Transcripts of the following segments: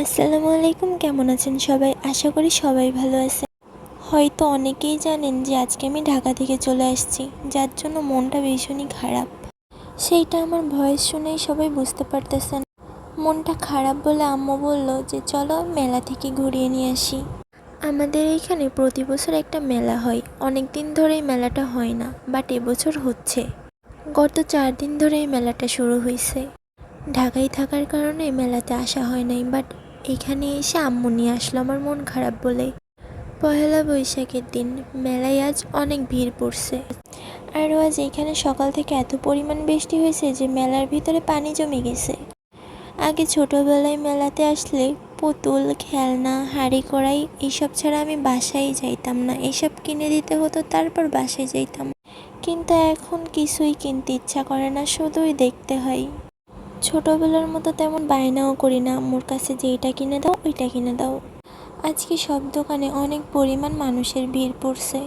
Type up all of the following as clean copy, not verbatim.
আসসালামু আলাইকুম, কেমন আছেন সবাই? আশা করি সবাই ভালো আছে। হয়তো অনেকেই জানেন যে আজকে আমি ঢাকা থেকে চলে আসছি, যার জন্য মনটা ভীষণই খারাপ। সেইটা আমার ভয়েস শুনেই সবাই বুঝতে পারতেছেন। মনটা খারাপ বলে আম্মু বলল যে চলো মেলা থেকে ঘুরিয়ে নিয়ে আসি। আমাদের এইখানে প্রতি বছর একটা মেলা হয়, অনেক দিন ধরেই মেলাটা হয় না, বাট এবছর হচ্ছে। গত 4 দিন ধরে এই মেলাটা শুরু হয়েছে। ঢাকায় থাকার কারণে মেলাতে আসা হয় নাই, বাট এখানে এসে আম্মু নিয়ে আসলো আমার মন খারাপ বলে। পহেলা বৈশাখের দিন মেলায় আজ অনেক ভিড় পড়ছে। আরও আজ এখানে সকাল থেকে এত পরিমাণ বৃষ্টি হয়েছে যে মেলার ভিতরে পানি জমে গেছে। আগে ছোটোবেলায় মেলাতে আসলে পুতুল, খেলনা, হাঁড়ি কড়াই এইসব ছাড়া আমি বাসায় যাইতাম না, এসব কিনে দিতে হতো, তারপর বাসায় যাইতাম। কিন্তু এখন কিছুই কিনতে ইচ্ছা করে না, শুধুই দেখতে হয়। ছোটোবেলার মতো তেমন বায়নাও করি না আম্মুর কাছে যে এটা কিনে দাও ওইটা কিনে দাও। আজকে সব দোকানে অনেক পরিমাণ মানুষের ভিড় পড়ছে,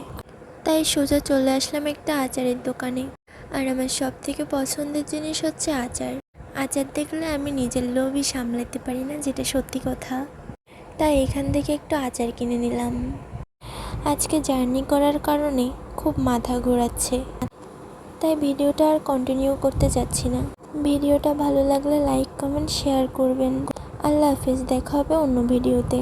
তাই সোজা চলে আসলাম একটা আচারের দোকানে। আর আমার সব থেকে পছন্দের জিনিস হচ্ছে আচার। আচার দেখলে আমি নিজের লোভই সামলাতে পারি না, যেটা সত্যি কথা। তাই এখান থেকে একটু আচার কিনে নিলাম। আজকে জার্নি করার কারণে খুব মাথা ঘোরাচ্ছে, তাই ভিডিওটা আর কন্টিনিউ করতে যাচ্ছি না। ভিডিওটা ভালো লাগলে লাইক, কমেন্ট, শেয়ার করবেন। আল্লাহ হাফেজ, দেখা হবে অন্য ভিডিওতে।